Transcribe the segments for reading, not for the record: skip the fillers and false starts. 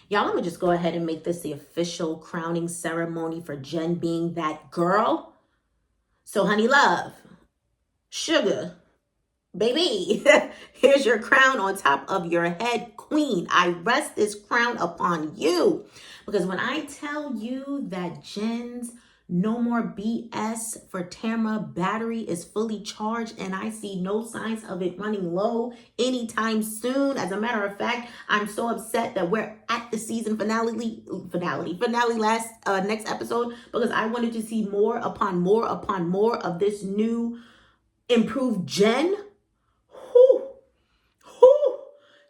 Y'all, I'm gonna just go ahead and make this the official crowning ceremony for Jen being that girl. So, honey love, sugar, baby, here's your crown on top of your head, queen. I rest this crown upon you. Because when I tell you that Jen's no more BS for Tamara battery is fully charged and I see no signs of it running low anytime soon. As a matter of fact, I'm so upset that we're at the season finale last next episode, because I wanted to see more upon more upon more of this new improved Jen. Whew, whew.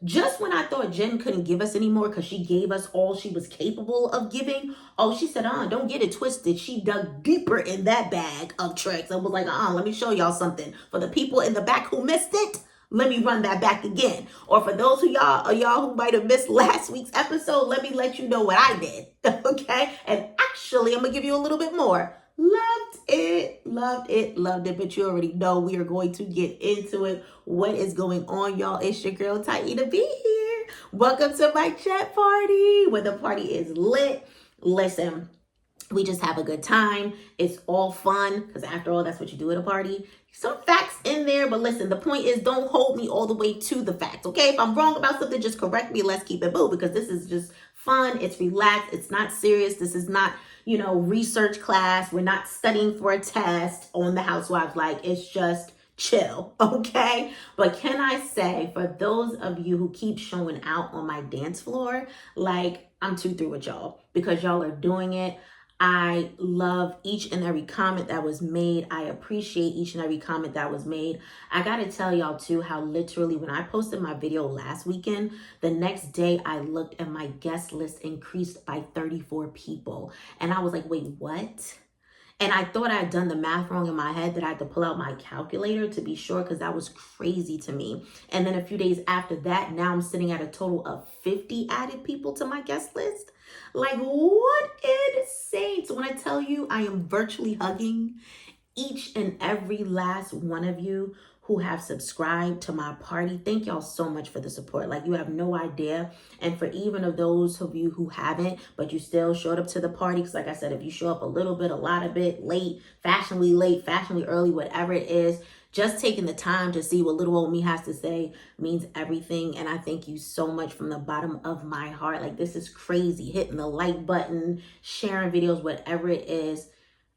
Just when I thought Jen couldn't give us anymore because she gave us all she was capable of giving, oh, she said, don't get it twisted. She dug deeper in that bag of tricks and was like, let me show y'all something. For the people in the back who missed it, let me run that back again. Or for those who y'all who might have missed last week's episode, let me let you know what I did. Okay? And actually, I'm going to give you a little bit more. Loved it, loved it, loved it. But you already know we are going to get into it. What is going on, y'all? It's your girl, Tighty, to be here. Welcome to my chat party, where the party is lit. Listen, we just have a good time. It's all fun, because after all, that's what you do at a party. Some facts in there, but listen, the point is, don't hold me all the way to the facts, okay? If I'm wrong about something, just correct me. Let's keep it moving, because this is just fun. It's relaxed. It's not serious. This is not, research class. We're not studying for a test on the Housewives. Like, it's just chill, okay? But can I say, for those of you who keep showing out on my dance floor, like, I'm too through with y'all, because y'all are doing it. I love each and every comment that was made. I appreciate each and every comment that was made. I got to tell y'all too how literally when I posted my video last weekend, the next day I looked and my guest list increased by 34 people. And I was like, wait, what? And I thought I had done the math wrong in my head, that I had to pull out my calculator to be sure, because that was crazy to me. And then a few days after that, now I'm sitting at a total of 50 added people to my guest list. Like, what insane. So when I tell you I am virtually hugging each and every last one of you who have subscribed to my party, thank y'all so much for the support. Like, you have no idea. And for even of those of you who haven't, but you still showed up to the party, because like I said, if you show up a little bit, a lot of it, late, fashionably early, whatever it is, just taking the time to see what little old me has to say means everything. And I thank you so much from the bottom of my heart. Like, this is crazy. Hitting the like button, sharing videos, whatever it is.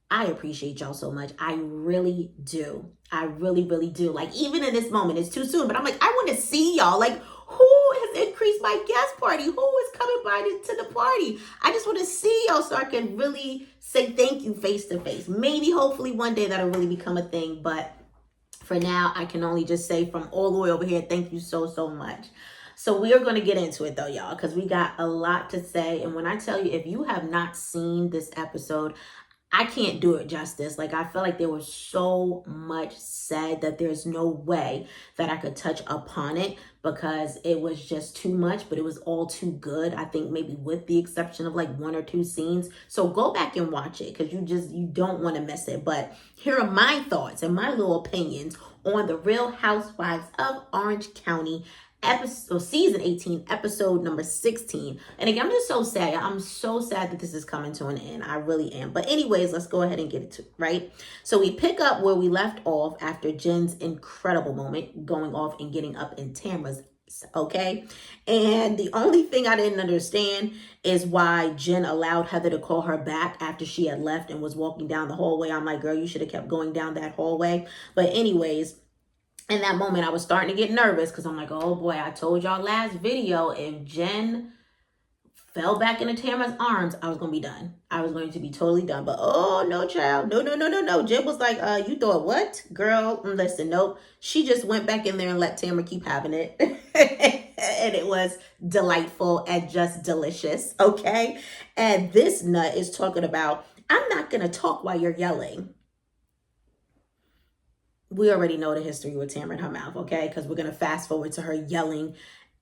I appreciate y'all so much. I really do. I really, really do. Like, even in this moment, it's too soon, but I'm like, I want to see y'all. Like, who has increased my guest party? Who is coming by to the party? I just want to see y'all so I can really say thank you face to face. Maybe, hopefully, one day that'll really become a thing. But for now, I can only just say from all the way over here, thank you so, so much. So we are going to get into it though, y'all, because we got a lot to say. And when I tell you, if you have not seen this episode, I can't do it justice. Like, I feel like there was so much said that there's no way that I could touch upon it, because it was just too much, but it was all too good. I think maybe with the exception of like one or two scenes. So go back and watch it, because you don't want to miss it. But here are my thoughts and my little opinions on the Real Housewives of Orange County season 18, episode number 16. And again, I'm just so sad. I'm so sad that this is coming to an end. I really am. But anyways, let's go ahead and get it to right. So we pick up where we left off after Jen's incredible moment, going off and getting up in Tamara's. Okay. And the only thing I didn't understand is why Jen allowed Heather to call her back after she had left and was walking down the hallway. I'm like, girl, you should have kept going down that hallway. But anyways, in that moment, I was starting to get nervous, because I'm like, oh boy, I told y'all last video, if Jen fell back into Tamara's arms, I was going to be done. I was going to be totally done. But oh, no, child. No. Jen was like, you thought what? Girl, listen, nope. She just went back in there and let Tamara keep having it. And it was delightful and just delicious, okay? And this nut is talking about, I'm not going to talk while you're yelling. We already know the history with Tamara in her mouth, okay? Because we're going to fast forward to her yelling,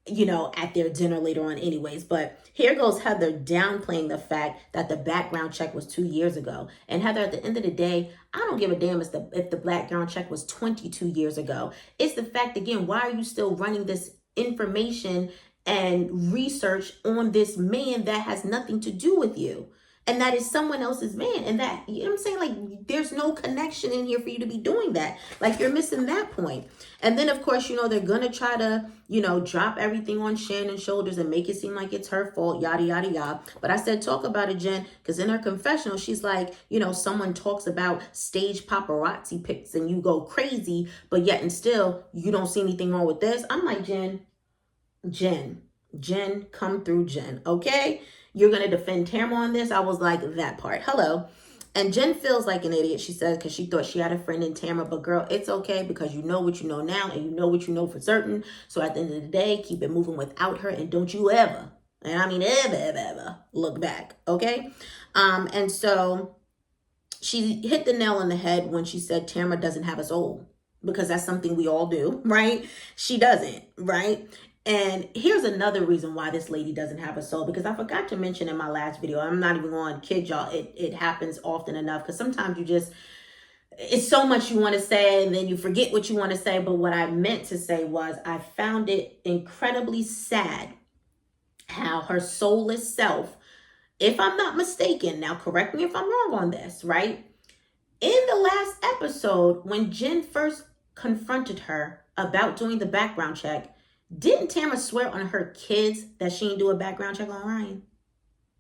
at their dinner later on anyways. But here goes Heather downplaying the fact that the background check was 2 years ago. And Heather, at the end of the day, I don't give a damn if the background check was 22 years ago. It's the fact, again, why are you still running this information and research on this man that has nothing to do with you. And that is someone else's man. And that, you know what I'm saying? Like, there's no connection in here for you to be doing that. Like, you're missing that point. And then, of course, you know, they're going to try to, you know, drop everything on Shannon's shoulders and make it seem like it's her fault, yada, yada, yada. But I said, talk about it, Jen, because in her confessional, she's like, you know, someone talks about stage paparazzi pics and you go crazy, but yet and still, you don't see anything wrong with this. I'm like, Jen, come through, Jen, okay? You're going to defend Tamara on this? I was like, that part. Hello. And Jen feels like an idiot, she said, because she thought she had a friend in Tamara. But girl, it's okay because you know what you know now and you know what you know for certain. So at the end of the day, keep it moving without her and don't you ever, and I mean ever, look back, okay? And so she hit the nail on the head when she said Tamara doesn't have a soul, because that's something we all do, right? She doesn't, right? And here's another reason why this lady doesn't have a soul, because I forgot to mention in my last video, I'm not even going to kid y'all, it happens often enough, because sometimes you just, it's so much you want to say and then you forget what you want to say. But what I meant to say was, I found it incredibly sad how her soulless self, if I'm not mistaken, now correct me if I'm wrong on this, right? In the last episode, when Jen first confronted her about doing the background check, didn't Tamara swear on her kids that she didn't do a background check on Ryan?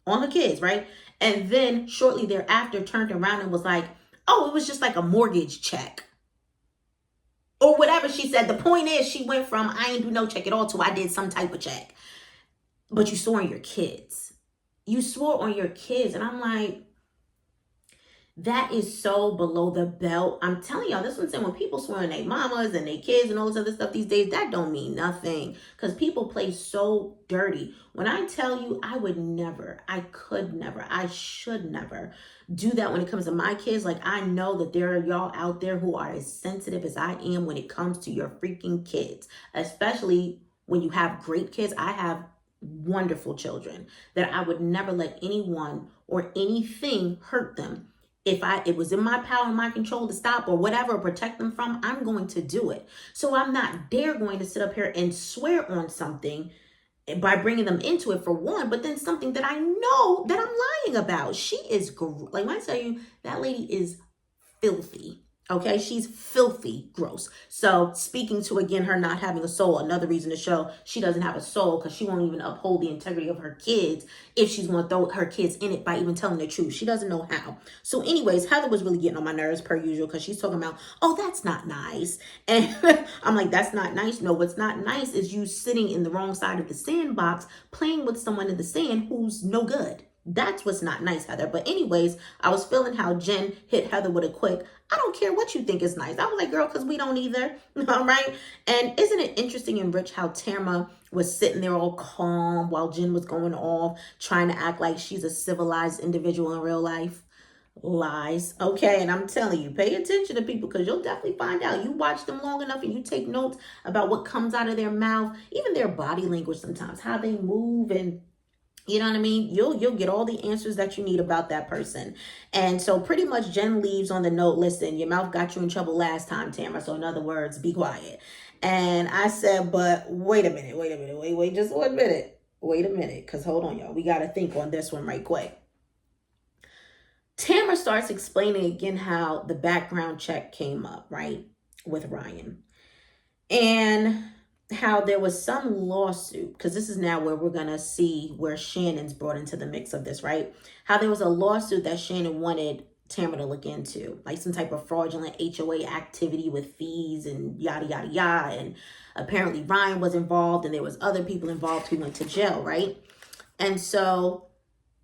On her kids, right? And then shortly thereafter turned around and was like, oh, it was just like a mortgage check. Or whatever she said. The point is, she went from I ain't do no check at all to I did some type of check. But you swore on your kids. You swore on your kids. And I'm like, that is so below the belt. I'm telling y'all, this one's saying when people swear on their mamas and their kids and all this other stuff these days, that don't mean nothing. Because people play so dirty. When I tell you, I would never, I could never, I should never do that when it comes to my kids. Like, I know that there are y'all out there who are as sensitive as I am when it comes to your freaking kids. Especially when you have great kids. I have wonderful children that I would never let anyone or anything hurt them. If it was in my power and my control to stop or whatever, or protect them from, I'm going to do it. So I'm not dare going to sit up here and swear on something by bringing them into it, for one, but then something that I know that I'm lying about. She is, like, when I tell you, that lady is filthy. Okay, she's filthy gross. So speaking to, again, her not having a soul, another reason to show she doesn't have a soul, because she won't even uphold the integrity of her kids if she's going to throw her kids in it by even telling the truth. She doesn't know how. So anyways, Heather was really getting on my nerves per usual, because she's talking about, oh, that's not nice. And I'm like, that's not nice. No, what's not nice is you sitting in the wrong side of the sandbox, playing with someone in the sand who's no good. That's what's not nice, Heather. But anyways, I was feeling how Jen hit Heather with a quick, I don't care what you think is nice. I was like, girl, because we don't either. All right. And isn't it interesting and rich how Tamara was sitting there all calm while Jen was going off, trying to act like she's a civilized individual in real life? Lies. Okay. And I'm telling you, pay attention to people, because you'll definitely find out. You watch them long enough and you take notes about what comes out of their mouth, even their body language sometimes, how they move, and you know what I mean? You'll get all the answers that you need about that person. And so pretty much Jen leaves on the note, listen, your mouth got you in trouble last time, Tamara. So in other words, be quiet. And I said, but wait a minute, just 1 minute. Wait a minute, because hold on, y'all. We got to think on this one right quick. Tamara starts explaining again how the background check came up, right, with Ryan. And how there was some lawsuit, because this is now where we're going to see where Shannon's brought into the mix of this, right? How there was a lawsuit that Shannon wanted Tamara to look into, like some type of fraudulent HOA activity with fees and yada, yada, yada. And apparently Ryan was involved and there was other people involved who went to jail, right? And so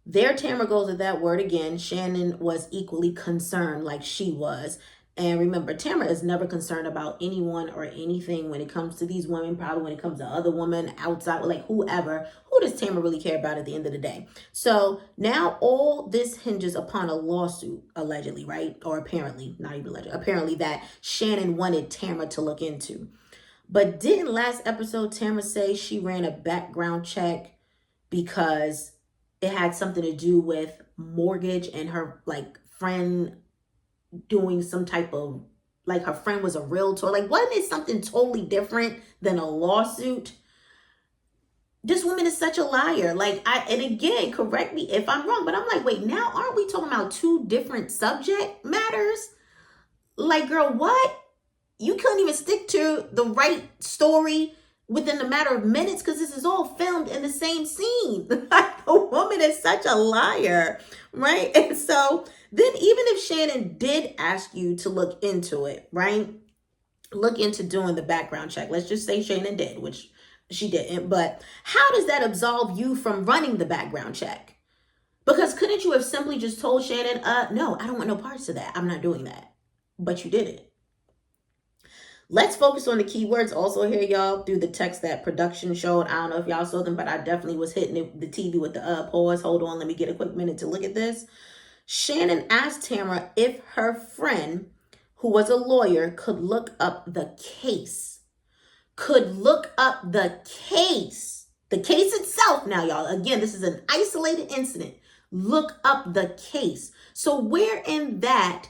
there Tamara goes with that word again. Shannon was equally concerned like she was. And remember, Tamara is never concerned about anyone or anything when it comes to these women, probably when it comes to other women outside, like whoever. Who does Tamara really care about at the end of the day? So now all this hinges upon a lawsuit, allegedly, right? Or apparently, not even allegedly, apparently that Shannon wanted Tamara to look into. But didn't last episode Tamara say she ran a background check because it had something to do with mortgage and her like friend doing some type of, like her friend was a realtor? Like, wasn't it something totally different than a lawsuit? This woman is such a liar. Like, and again, correct me if I'm wrong, but I'm like, wait, now aren't we talking about two different subject matters? Like, girl, what? You couldn't even stick to the right story within a matter of minutes because this is all filmed in the same scene. Like, the woman is such a liar, right? And so then even if Shannon did ask you to look into it, right? Look into doing the background check. Let's just say Shannon did, which she didn't. But how does that absolve you from running the background check? Because couldn't you have simply just told Shannon, no, I don't want no parts of that. I'm not doing that. But you did it. Let's focus on the keywords also here, y'all, through the text that production showed. I don't know if y'all saw them, but I definitely was hitting the TV with the pause. Hold on, let me get a quick minute to look at this. Shannon asked Tamara if her friend, who was a lawyer, could look up the case. Could look up the case. The case itself now, y'all. Again, this is an isolated incident. Look up the case. So where in that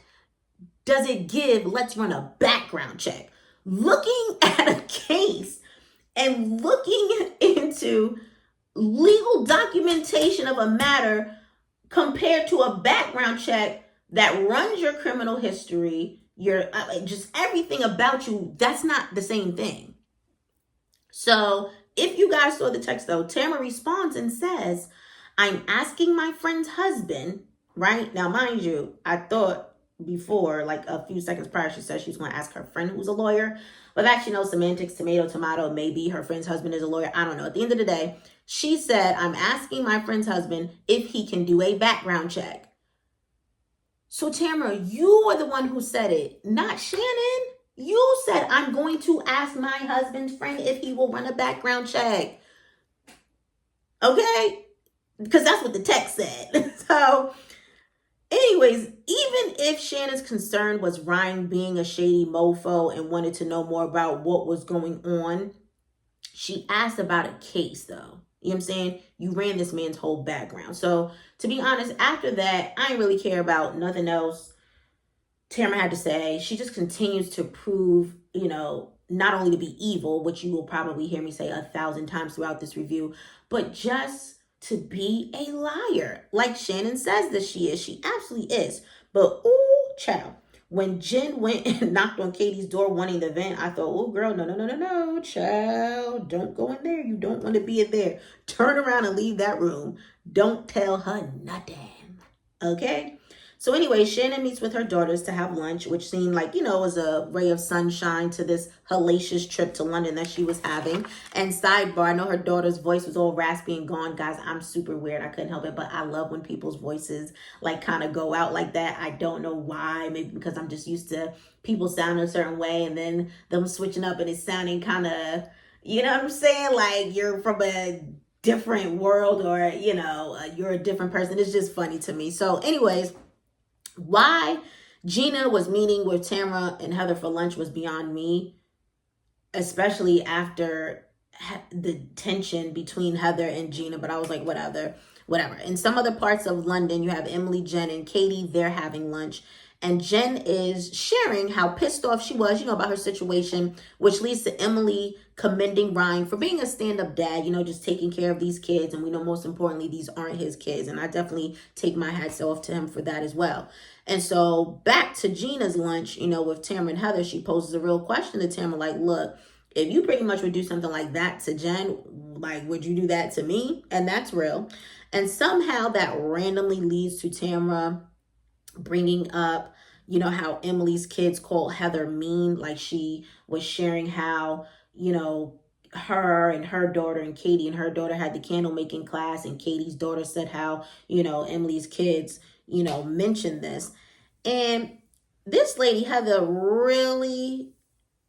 does it give, let's run a background check? Looking at a case and looking into legal documentation of a matter compared to a background check that runs your criminal history, your just everything about you, that's not the same thing. So if you guys saw the text though, Tamara responds and says, I'm asking my friend's husband, right? Now, mind you, I thought before, like a few seconds prior, she said she was going to ask her friend who's a lawyer. But actually, no, semantics, tomato, maybe her friend's husband is a lawyer. I don't know. At the end of the day, she said, I'm asking my friend's husband if he can do a background check. So Tamara, you were the one who said it, not Shannon. You said, I'm going to ask my husband's friend if he will run a background check. Okay? Because that's what the text said. So anyways, even if Shannon's concern was Ryan being a shady mofo and wanted to know more about what was going on, she asked about a case though. You know what I'm saying? You ran this man's whole background. So to be honest, after that, I didn't really care about nothing else Tamara had to say. She just continues to prove, not only to be evil, which you will probably hear me say 1,000 times throughout this review, but just to be a liar. Like Shannon says that she is. She absolutely is. But, ooh, child, when Jen went and knocked on Katie's door wanting the vent, I thought, oh, girl, no, child. Don't go in there. You don't want to be in there. Turn around and leave that room. Don't tell her nothing. Okay? So anyway, Shannon meets with her daughters to have lunch, which seemed like, was a ray of sunshine to this hellacious trip to London that she was having. And sidebar, I know her daughter's voice was all raspy and gone. Guys, I'm super weird. I couldn't help it, but I love when people's voices like kind of go out like that. I don't know why. Maybe because I'm just used to people sounding a certain way and then them switching up and it sounding kind of, you know what I'm saying? Like you're from a different world or, you're a different person. It's just funny to me. So anyways, why Gina was meeting with Tamara and Heather for lunch was beyond me, especially after the tension between Heather and Gina. But I was like, whatever. In some other parts of London, you have Emily, Jen, and Katie. They're having lunch. And Jen is sharing how pissed off she was, about her situation, which leads to Emily commending Ryan for being a stand-up dad, just taking care of these kids. And we know most importantly, these aren't his kids. And I definitely take my hats off to him for that as well. And so back to Gina's lunch, with Tamara and Heather, she poses a real question to Tamara, like, look, if you pretty much would do something like that to Jen, like, would you do that to me? And that's real. And somehow that randomly leads to Tamara bringing up, how Emily's kids called Heather mean. Like she was sharing how, her and her daughter and Katie and her daughter had the candle making class. And Katie's daughter said how, Emily's kids, mentioned this. And this lady, Heather, really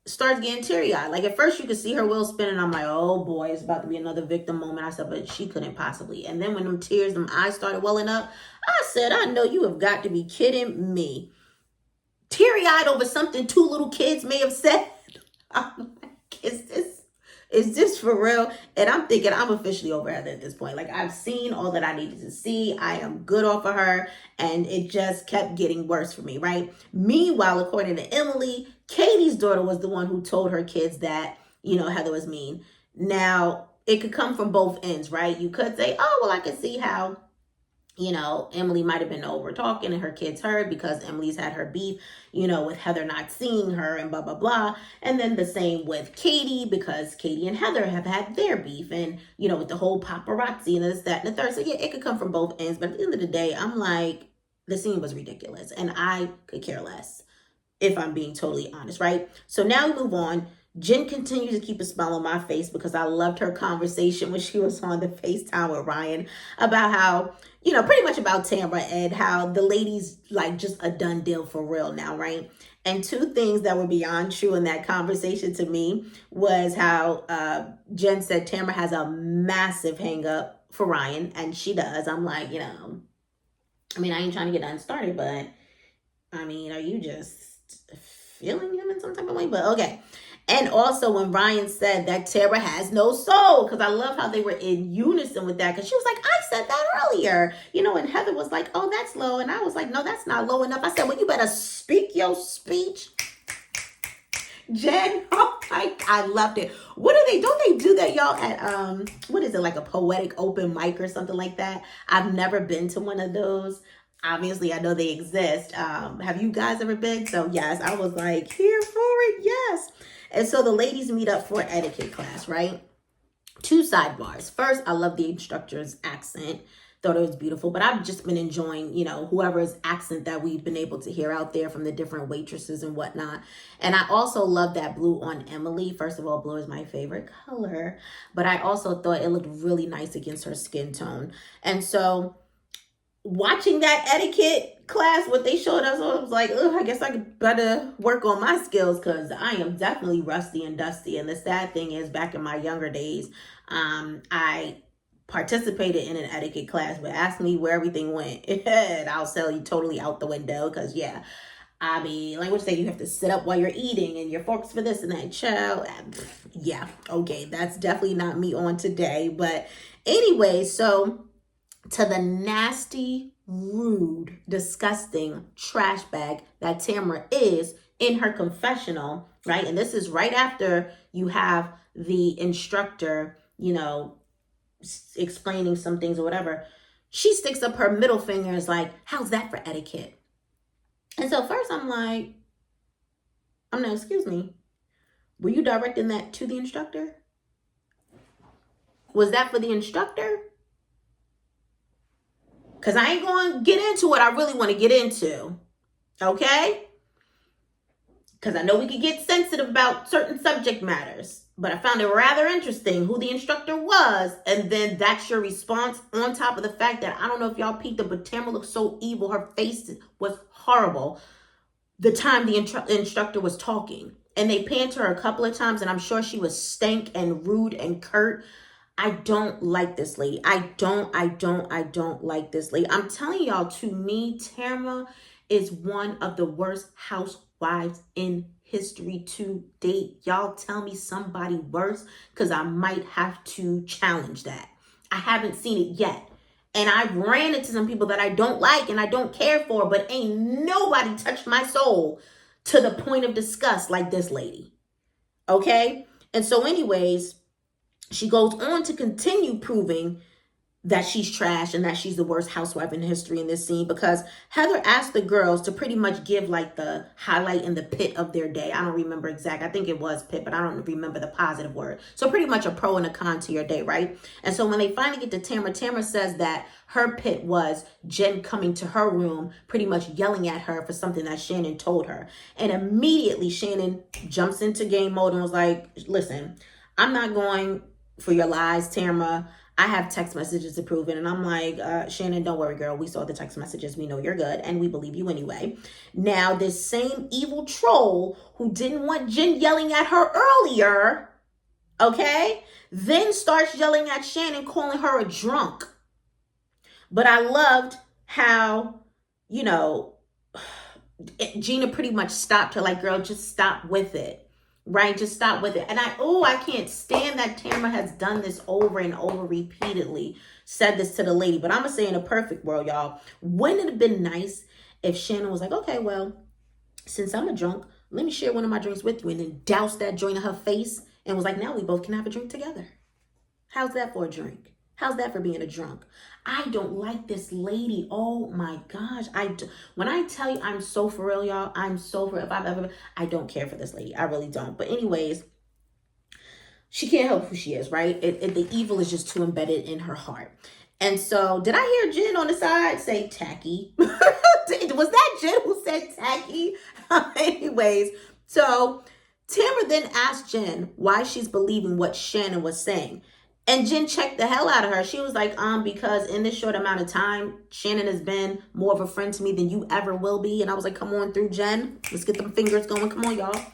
starts getting teary-eyed. Like at first you could see her wheel spinning. I'm like, oh boy, it's about to be another victim moment. I said, but she couldn't possibly. And then when them eyes started welling up, I said, I know you have got to be kidding me. Teary-eyed over something two little kids may have said. I'm like, is this for real? And I'm thinking I'm officially over Heather at this point. Like I've seen all that I needed to see. I am good off of her. And it just kept getting worse for me, right? Meanwhile, according to Emily, Katie's daughter was the one who told her kids that, Heather was mean. Now, it could come from both ends, right? You could say, oh, well, I could see how, Emily might have been over talking and her kids heard because Emily's had her beef, with Heather not seeing her and blah, blah, blah. And then the same with Katie because Katie and Heather have had their beef and, with the whole paparazzi and this, that, and the third. So yeah, it could come from both ends. But at the end of the day, I'm like, the scene was ridiculous and I could care less if I'm being totally honest, right? So now we move on. Jen continues to keep a smile on my face because I loved her conversation when she was on the FaceTime with Ryan about how, pretty much about Tamara and how the ladies like just a done deal for real now, right? And two things that were beyond true in that conversation to me was how Jen said Tamara has a massive hang up for Ryan, and she does. I'm like, I ain't trying to get unstarted, but are you just feeling him in some type of way? But okay. And also when Ryan said that Tara has no soul, because I love how they were in unison with that, because she was like, I said that earlier, and Heather was like, oh, that's low. And I was like, no, that's not low enough. I said, well, you better speak your speech. Jen, oh my, I loved it. Don't they do that, y'all, at, what is it, like a poetic open mic or something like that? I've never been to one of those. Obviously, I know they exist. Have you guys ever been? So yes, I was like, here for it, yes. And so the ladies meet up for etiquette class, right? Two sidebars. First, I love the instructor's accent. Thought it was beautiful, but I've just been enjoying, whoever's accent that we've been able to hear out there from the different waitresses and whatnot. And I also love that blue on Emily. First of all, blue is my favorite color, but I also thought it looked really nice against her skin tone. And so watching that etiquette class, what they showed us, I was like, oh, I guess I could better work on my skills because I am definitely rusty and dusty. And the sad thing is, back in my younger days, I participated in an etiquette class, but ask me where everything went, and I'll tell you totally out the window because, yeah, like what you say, you have to sit up while you're eating and your forks for this and that, child. Yeah, okay, that's definitely not me on today. But anyway, so to the nasty, rude, disgusting trash bag that Tamara is in her confessional, right? And this is right after you have the instructor, explaining some things or whatever. She sticks up her middle finger and is like, how's that for etiquette? And so first I'm like, excuse me, were you directing that to the instructor? Was that for the instructor? Because I ain't going to get into what I really want to get into. Okay? Because I know we could get sensitive about certain subject matters. But I found it rather interesting who the instructor was. And then that's your response on top of the fact that I don't know if y'all peeked it, but Tamara looked so evil. Her face was horrible the time the instructor was talking. And they panned to her a couple of times. And I'm sure she was stank and rude and curt. I don't like this lady. I don't like this lady. I'm telling y'all, to me, Tamara is one of the worst housewives in history to date. Y'all tell me somebody worse, because I might have to challenge that. I haven't seen it yet. And I ran into some people that I don't like and I don't care for, but ain't nobody touched my soul to the point of disgust like this lady. Okay? And so anyways, she goes on to continue proving that she's trash and that she's the worst housewife in history in this scene, because Heather asked the girls to pretty much give like the highlight and the pit of their day. I don't remember exact. I think it was pit, but I don't remember the positive word. So pretty much a pro and a con to your day, right? And so when they finally get to Tamara, Tamara says that her pit was Jen coming to her room, pretty much yelling at her for something that Shannon told her. And immediately Shannon jumps into game mode and was like, listen, I'm not going for your lies, Tamara. I have text messages to prove it. And I'm like, Shannon, don't worry, girl. We saw the text messages. We know you're good. And we believe you anyway. Now, this same evil troll who didn't want Jen yelling at her earlier, okay, then starts yelling at Shannon, calling her a drunk. But I loved how, Gina pretty much stopped her. Like, girl, just stop with it. Right? Just stop with it. And I can't stand that Tamara has done this over and over repeatedly, said this to the lady. But I'm going to say in a perfect world, y'all, wouldn't it have been nice if Shannon was like, okay, well, since I'm a drunk, let me share one of my drinks with you, and then douse that joint in her face and was like, now we both can have a drink together. How's that for a drink? How's that for being a drunk? I don't like this lady. Oh my gosh. When I tell you I'm so for real, y'all, I'm so for real. If I've ever, I don't care for this lady. I really don't. But anyways, she can't help who she is, right? The evil is just too embedded in her heart. And so, did I hear Jen on the side say tacky? Was that Jen who said tacky? Anyways, so Tamara then asked Jen why she's believing what Shannon was saying. And Jen checked the hell out of her. She was like, because in this short amount of time, Shannon has been more of a friend to me than you ever will be. And I was like, come on through, Jen. Let's get them fingers going. Come on, y'all.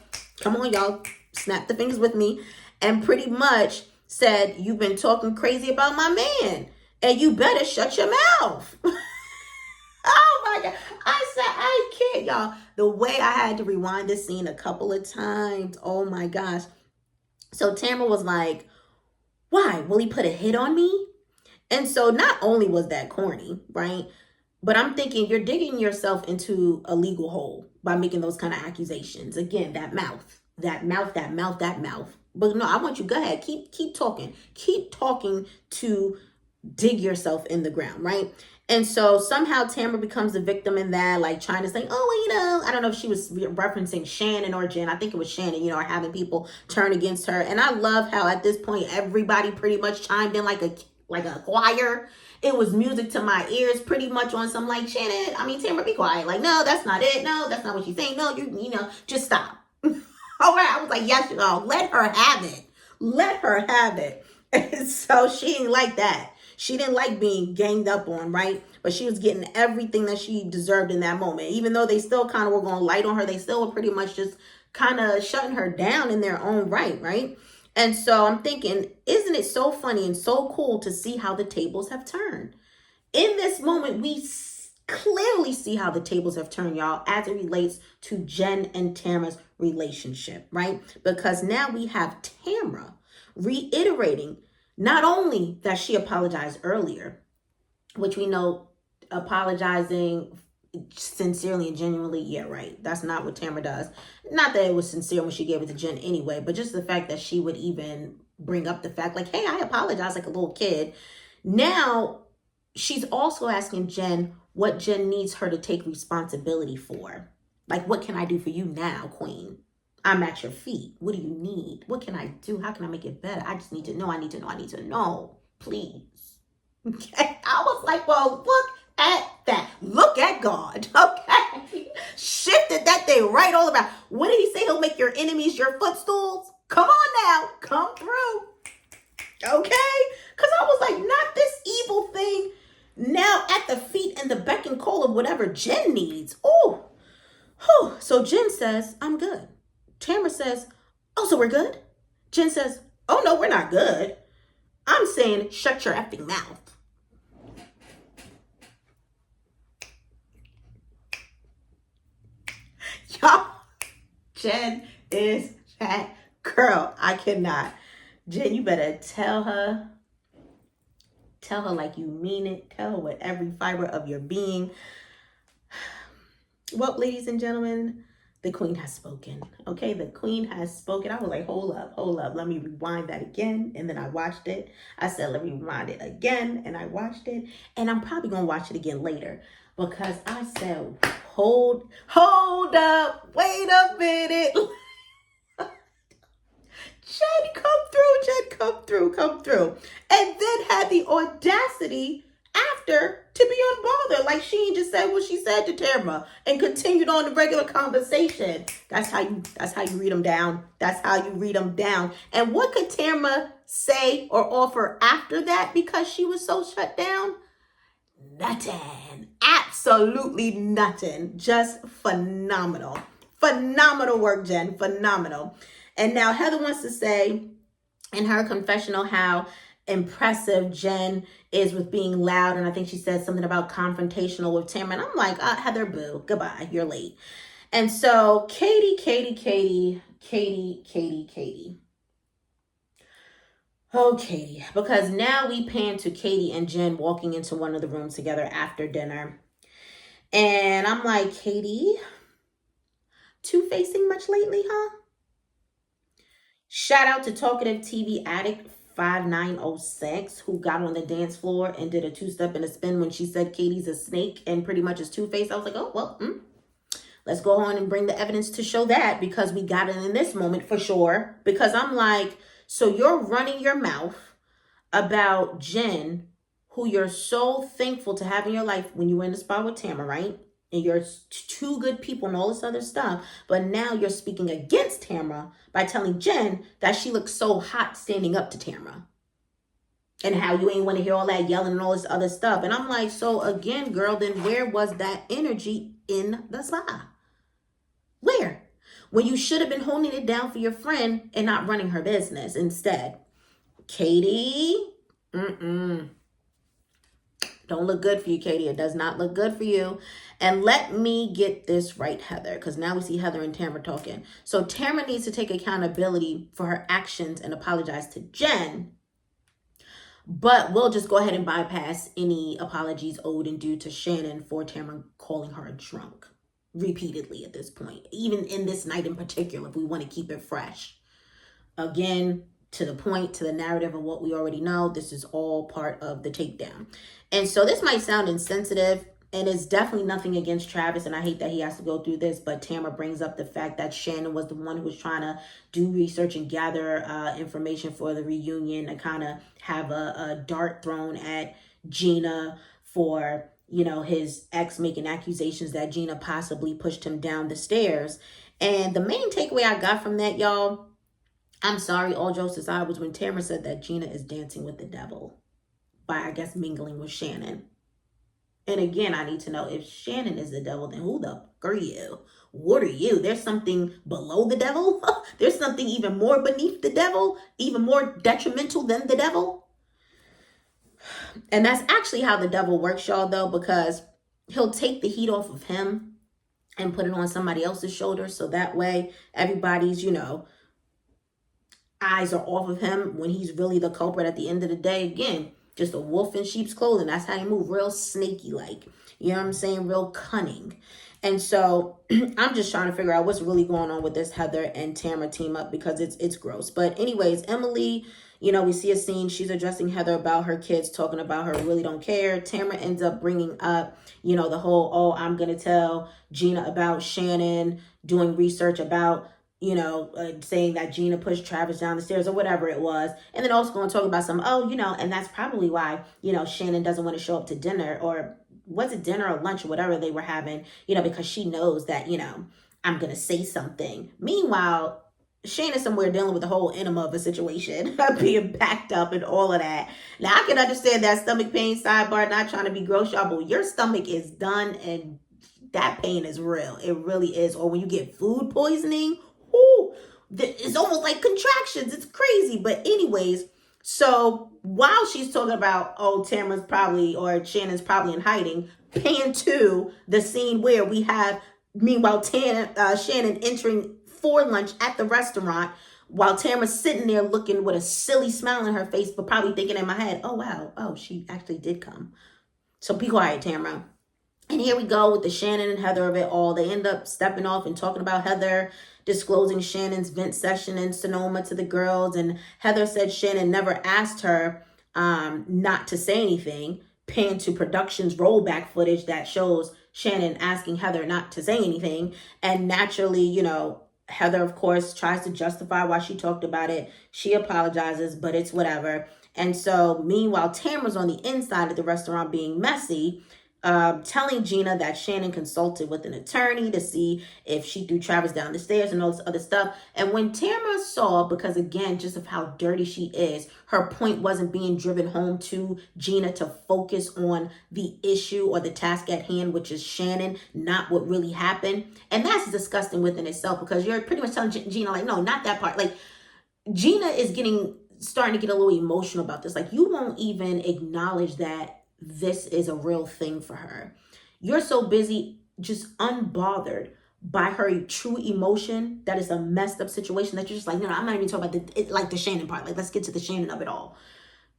Come on, y'all. Snap the fingers with me. And pretty much said, you've been talking crazy about my man. And you better shut your mouth. Oh my God. I said, I can't, y'all. The way I had to rewind this scene a couple of times. Oh my gosh. So Tamara was like, why? Will he put a hit on me? And so not only was that corny, right? But I'm thinking you're digging yourself into a legal hole by making those kind of accusations. Again, that mouth. But no, I want you, go ahead. Keep talking. Keep talking to dig yourself in the ground, right? And so somehow Tamara becomes the victim in that, like trying to say, oh, well, I don't know if she was referencing Shannon or Jen. I think it was Shannon, or having people turn against her. And I love how at this point, everybody pretty much chimed in like a choir. It was music to my ears pretty much on some like, Tamara, be quiet. Like, no, that's not it. No, that's not what she's saying. No, just stop. All right. I was like, yes, let her have it. Let her have it. And so she didn't like that. She didn't like being ganged up on, right? But she was getting everything that she deserved in that moment. Even though they still kind of were going to light on her, they still were pretty much just kind of shutting her down in their own right? And so I'm thinking, isn't it so funny and so cool to see how the tables have turned? In this moment, we clearly see how the tables have turned, y'all, as it relates to Jen and Tamara's relationship, right? Because now we have Tamara reiterating not only that she apologized earlier, which we know apologizing sincerely and genuinely, yeah, right. That's not what Tamara does. Not that it was sincere when she gave it to Jen anyway, but just the fact that she would even bring up the fact like, hey, I apologize like a little kid. Now, she's also asking Jen what Jen needs her to take responsibility for. Like, what can I do for you now, queen? I'm at your feet. What do you need? What can I do? How can I make it better? I just need to know. I need to know. Please. Okay. I was like, well, look at that. Look at God. Okay. Shifted that thing right all around. What did he say? He'll make your enemies your footstools? Come on now. Come through. Okay. Because I was like, not this evil thing. Now at the feet and the beck and call of whatever Jen needs. Oh. So Jen says, I'm good. Tamara says, oh, so we're good? Jen says, oh, no, we're not good. I'm saying, shut your effing mouth. Y'all, Jen is that girl. I cannot. Jen, you better tell her like you mean it. Tell her with every fiber of your being. Well, ladies and gentlemen, the queen has spoken. Okay, the queen has spoken. I was like, hold up. Let me rewind that again. And then I watched it. I said, let me rewind it again. And I watched it. And I'm probably going to watch it again later. Because I said, hold up. Wait a minute. Jen, come through. And then had the audacity after to be unbothered. Like she ain't just said what she said to Tamara and continued on the regular conversation. That's how you read them down. And what could Tamara say or offer after that because she was so shut down? Nothing. Absolutely nothing. Just phenomenal. Phenomenal work, Jen. Phenomenal. And now Heather wants to say in her confessional how impressive Jen is with being loud. And I think she said something about confrontational with Tamara. And I'm like, Heather, boo, goodbye, you're late. And so Katie. Oh, Katie, because now we pan to Katie and Jen walking into one of the rooms together after dinner. And I'm like, Katie, two-facing much lately, huh? Shout out to Talkative TV Addict 5906 who got on the dance floor and did a two-step and a spin when she said Katie's a snake and pretty much is two-faced. I was like, oh, well, let's go on and bring the evidence to show that, because we got it in this moment for sure. Because I'm like, so you're running your mouth about Jen, who you're so thankful to have in your life when you were in the spot with Tamara, right? And you're two good people and all this other stuff. But now you're speaking against Tamara by telling Jen that she looks so hot standing up to Tamara. And how you ain't want to hear all that yelling and all this other stuff. And I'm like, so again, girl, then where was that energy in the spa? Where? When you should have been holding it down for your friend and not running her business instead. Katie, don't look good for you, Katie. It does not look good for you. And let me get this right, Heather, because now we see Heather and Tamara talking. So Tamara needs to take accountability for her actions and apologize to Jen. But we'll just go ahead and bypass any apologies owed and due to Shannon for Tamara calling her a drunk repeatedly at this point, even in this night in particular, if we want to keep it fresh. Again, to the point, to the narrative of what we already know, this is all part of the takedown. And so this might sound insensitive, and it's definitely nothing against Travis, and I hate that he has to go through this, but Tamara brings up the fact that Shannon was the one who was trying to do research and gather information for the reunion and kind of have a dart thrown at Gina for, you know, his ex making accusations that Gina possibly pushed him down the stairs. And the main takeaway I got from that, y'all, I'm sorry, all jokes aside, was when Tamara said that Gina is dancing with the devil by, I guess, mingling with Shannon. And again, I need to know, if Shannon is the devil, then who the fuck are you? What are you? There's something below the devil? There's something even more beneath the devil? Even more detrimental than the devil? And that's actually how the devil works, y'all, though, because he'll take the heat off of him and put it on somebody else's shoulders. So that way, everybody's, you know, eyes are off of him when he's really the culprit at the end of the day. Again, just a wolf in sheep's clothing. That's how you move, real snaky like. You know what I'm saying? Real cunning. And so I'm just trying to figure out what's really going on with this Heather and Tamara team up, because it's gross. But anyways, Emily, you know, we see a scene. She's addressing Heather about her kids, talking about her really don't care. Tamara ends up bringing up, you know, the whole, oh, I'm going to tell Gina about Shannon doing research about, you know, saying that Gina pushed Travis down the stairs or whatever it was. And then also going to talk about some, oh, you know, and that's probably why, you know, Shannon doesn't want to show up to dinner, or was it dinner or lunch or whatever they were having, you know, because she knows that, you know, I'm going to say something. Meanwhile, Shannon's somewhere dealing with the whole enema of a situation, being packed up and all of that. Now, I can understand that stomach pain, sidebar, not trying to be gross, y'all, but your stomach is done and that pain is real. It really is. Or when you get food poisoning, ooh, it's almost like contractions. It's crazy. But anyways, so while she's talking about, oh, Tamara's probably, or Shannon's probably in hiding, pan to the scene where we have, meanwhile, Shannon entering for lunch at the restaurant, while Tamara's sitting there looking with a silly smile on her face, but probably thinking in my head, oh, wow, oh, she actually did come. So be quiet, Tamara. And here we go with the Shannon and Heather of it all. They end up stepping off and talking about Heather disclosing Shannon's vent session in Sonoma to the girls. And Heather said Shannon never asked her not to say anything. Pan to production's rollback footage that shows Shannon asking Heather not to say anything. And naturally, you know, Heather, of course, tries to justify why she talked about it. She apologizes, but it's whatever. And so, meanwhile, Tamara's on the inside of the restaurant being messy, telling Gina that Shannon consulted with an attorney to see if she threw Travis down the stairs and all this other stuff. And when Tamara saw, because again, just of how dirty she is, her point wasn't being driven home to Gina to focus on the issue or the task at hand, which is Shannon, not what really happened. And that's disgusting within itself, because you're pretty much telling Gina, like, no, not that part. Like, Gina is starting to get a little emotional about this. Like, you won't even acknowledge that this is a real thing for her. You're so busy just unbothered by her true emotion that is a messed up situation that you're just like, no, I'm not even talking about the Shannon part. Like, let's get to the Shannon of it all.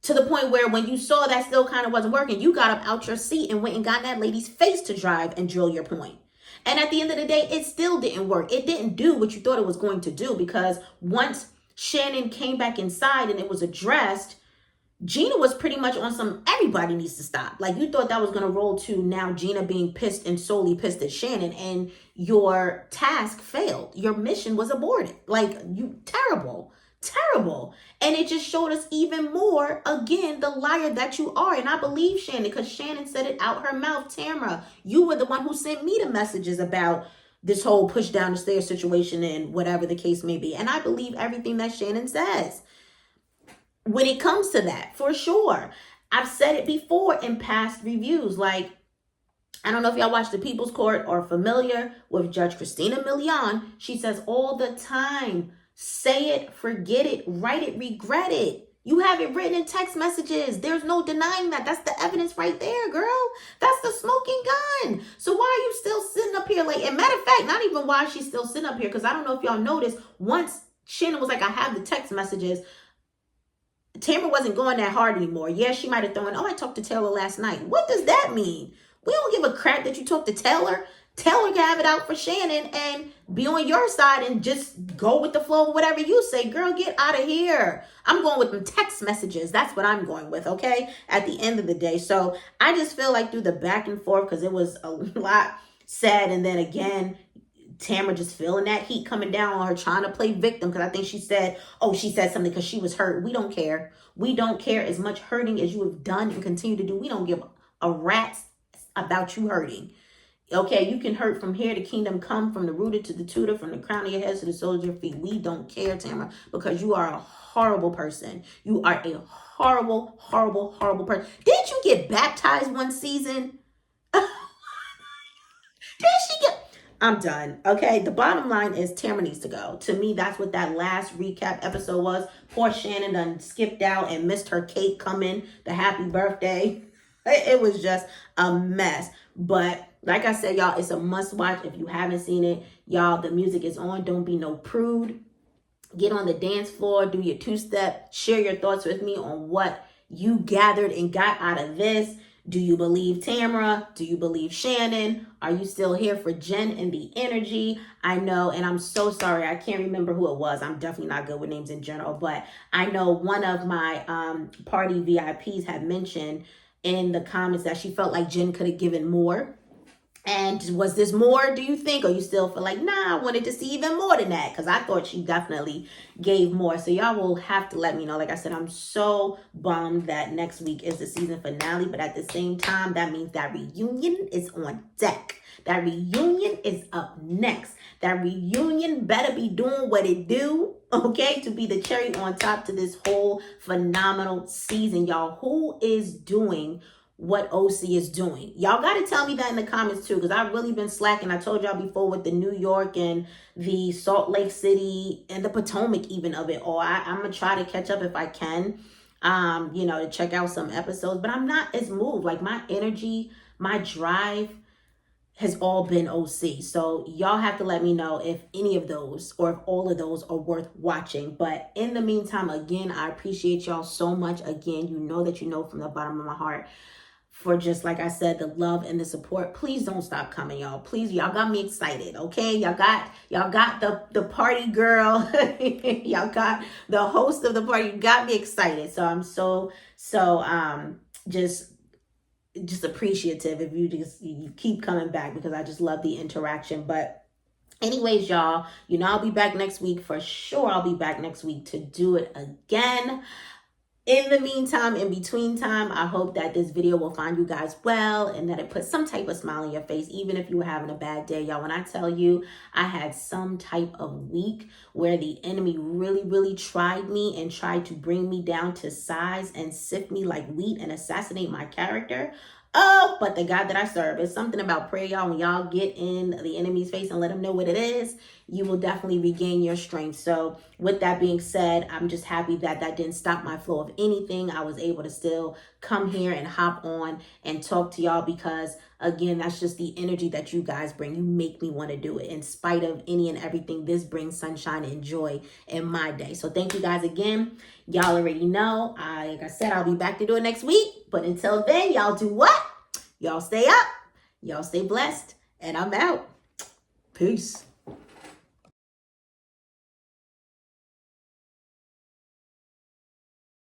To the point where when you saw that still kind of wasn't working, you got up out your seat and went and got in that lady's face to drive and drill your point. And at the end of the day, it still didn't work. It didn't do what you thought it was going to do, because once Shannon came back inside and it was addressed, Gina was pretty much on some everybody needs to stop. Like, you thought that was going to roll to now Gina being pissed and solely pissed at Shannon, and your task failed. Your mission was aborted. Like, you terrible. Terrible. And it just showed us even more, again, the liar that you are. And I believe Shannon, because Shannon said it out her mouth. Tamara, you were the one who sent me the messages about this whole push down the stairs situation and whatever the case may be. And I believe everything that Shannon says when it comes to that, for sure. I've said it before in past reviews. Like, I don't know if y'all watch The People's Court or familiar with Judge Christina Milian. She says all the time, say it, forget it, write it, regret it. You have it written in text messages. There's no denying that. That's the evidence right there, girl. That's the smoking gun. So why are you still sitting up here? Like, and matter of fact, not even why she's still sitting up here, because I don't know if y'all noticed, once Shannon was like, I have the text messages, Tamara wasn't going that hard anymore. Yeah, she might have thrown, I talked to Taylor last night. What does that mean? We don't give a crap that you talked to Taylor. Taylor can have it out for Shannon and be on your side and just go with the flow of whatever you say. Girl, get out of here. I'm going with them text messages. That's what I'm going with, okay? At the end of the day. So I just feel like through the back and forth, because it was a lot said, and then again, Tamara just feeling that heat coming down on her, trying to play victim, because I think she said something because she was hurt. We don't care. We don't care as much hurting as you have done and continue to do. We don't give a rat's about you hurting. Okay, you can hurt from here to kingdom come, from the rooter to the tutor, from the crown of your head to the soles of your feet. We don't care, Tamara, because you are a horrible person. You are a horrible, horrible, horrible person. Didn't you get baptized one season? Did she get... I'm done. Okay, the bottom line is Tamara needs to go. To me, that's what that last recap episode was. Poor Shannon done skipped out and missed her cake coming, the happy birthday. It was just a mess. But like I said, y'all, it's a must watch. If you haven't seen it, y'all, the music is on. Don't be no prude. Get on the dance floor, do your two-step, share your thoughts with me on what you gathered and got out of this. Do you believe Tamara? Do you believe Shannon? Are you still here for Jen and the energy? I know, and I'm so sorry, I can't remember who it was. I'm definitely not good with names in general, but I know one of my party VIPs had mentioned in the comments that she felt like Jen could have given more. And was this more, do you think? Or you still feel like, nah, I wanted to see even more than that? Because I thought she definitely gave more. So y'all will have to let me know. Like I said, I'm so bummed that next week is the season finale. But at the same time, that means that reunion is on deck. That reunion is up next. That reunion better be doing what it do, okay, to be the cherry on top to this whole phenomenal season, y'all. Who is doing what OC is doing? Y'all got to tell me that in the comments too, because I've really been slacking. I told y'all before with the New York and the Salt Lake City and the Potomac even of it all. I'm going to try to catch up if I can, to check out some episodes, but I'm not as moved. Like, my energy, my drive has all been OC. So y'all have to let me know if any of those or if all of those are worth watching. But in the meantime, again, I appreciate y'all so much. Again, you know that you know from the bottom of my heart, for just, like I said, the love and the support. Please don't stop coming, y'all. Please, y'all got me excited, okay? Y'all got the party girl. Y'all got the host of the party. You got me excited. So I'm so just appreciative if you keep coming back, because I just love the interaction. But anyways, y'all, I'll be back next week for sure. I'll be back next week to do it again. In the meantime, in between time, I hope that this video will find you guys well and that it puts some type of smile on your face, even if you were having a bad day. Y'all, when I tell you I had some type of week where the enemy really, really tried me and tried to bring me down to size and sift me like wheat and assassinate my character. Oh, but the God that I serve, is something about prayer, y'all. When y'all get in the enemy's face and let him know what it is, you will definitely regain your strength. So with that being said, I'm just happy that didn't stop my flow of anything. I was able to still come here and hop on and talk to y'all, because again, that's just the energy that you guys bring. You make me want to do it. In spite of any and everything, this brings sunshine and joy in my day. So thank you guys again. Y'all already know, like I said, I'll be back to do it next week. But until then, y'all do what? Y'all stay up. Y'all stay blessed. And I'm out. Peace.